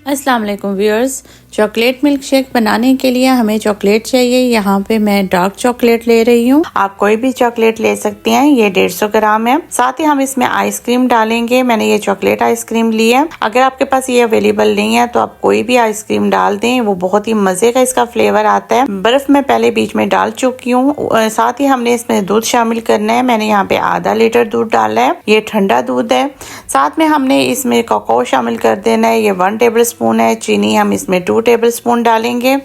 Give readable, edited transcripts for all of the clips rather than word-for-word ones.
अस्सलाम वालेकुम viewers. Chocolate milk shake बनाने के लिए हमें चॉकलेट चाहिए। यहाँ पे मैं डार्क चॉकलेट ले रही हूँ। आप कोई भी चॉकलेट ले सकती हैं। ये 150 ग्राम है। साथ ही हम इसमें आइसक्रीम डालेंगे। मैंने ये चॉकलेट आइसक्रीम ली है। अगर आपके पास ये अवेलेबल नहीं है तो आप कोई भी आइसक्रीम डाल दें, वो बहुत ही मजे का इसका फ्लेवर आता है। बर्फ में पहले बीच में डाल चुकी हूँ। साथ ही हमने इसमें दूध शामिल करना है। मैंने यहाँ पे आधा लीटर दूध डाला है। ये ठंडा दूध है। साथ में हमने इसमें कोको शामिल कर देना है। ये 1 टेबल स्पून है। चीनी हम इसमें 2 टेबल स्पून डालेंगे।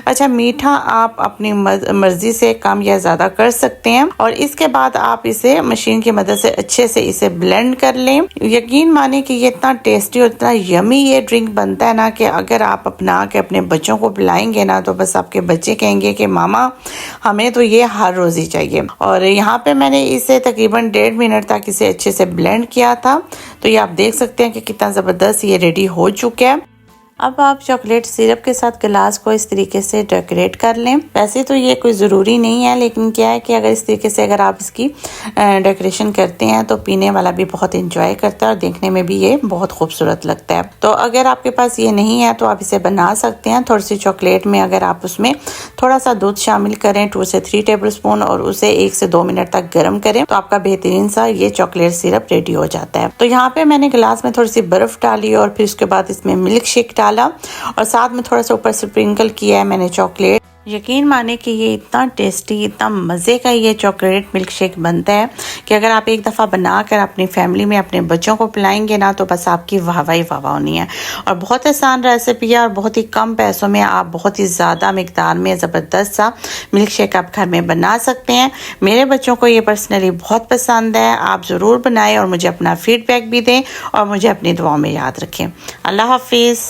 अच्छा, मीठा आप अपनी मर्जी से कम या ज्यादा कर सकते हैं। और इसके बाद आप इसे मशीन की मदद से अच्छे से इसे ब्लेंड कर लें। यकीन माने कि ये इतना टेस्टी और इतना यमी ये ड्रिंक बनता है ना कि अगर आप अपना के अपने बच्चों को पिलाएंगे ना तो बस आपके बच्चे कहेंगे कि मामा हमें तो ये हर रोज ही चाहिए। और यहाँ पे मैंने इसे तकरीबन 1.5 मिनट तक इसे अच्छे से ब्लेंड किया था। तो ये आप देख सकते हैं कि कितना ज़बरदस्त ये रेडी हो चुका है। अब आप चॉकलेट सिरप के साथ गिलास को इस तरीके से डेकोरेट कर लें। वैसे तो ये कोई ज़रूरी नहीं है, लेकिन क्या है कि अगर इस तरीके से अगर आप इसकी डेकोरेशन करते हैं तो पीने वाला भी बहुत इंजॉय करता है और देखने में भी ये बहुत खूबसूरत लगता है। तो अगर आपके पास ये नहीं है तो आप इसे बना सकते हैं। थोड़ी सी चॉकलेट में अगर आप उसमें थोड़ा सा दूध शामिल करें 2 से 3 टेबल स्पून और उसे 1 से 2 मिनट तक गर्म करें तो आपका बेहतरीन सा ये चॉकलेट सिरप रेडी हो जाता है। तो यहाँ पे मैंने गिलास में थोड़ी सी बर्फ डाली और फिर उसके बाद इसमें मिल्क शेक डाला और साथ में थोड़ा सा ऊपर स्प्रिंकल किया है मैंने चॉकलेट। यकीन माने कि ये इतना टेस्टी, इतना मज़े का ये चॉकलेट मिल्क शेक बनता है कि अगर आप एक दफ़ा बनाकर अपनी फैमिली में अपने बच्चों को पिलाएंगे ना तो बस आपकी वाह ही वाह होनी है। और बहुत आसान रेसिपी है और बहुत ही कम पैसों में आप बहुत ही ज़्यादा मिकदार में ज़बरदस्त सा मिल्क शेक आप घर में बना सकते हैं। मेरे बच्चों को ये पर्सनली बहुत पसंद है। आप ज़रूर बनाएं और मुझे अपना फीडबैक भी दें और मुझे अपनी दुआओं में याद रखें। अल्लाह हाफिज़।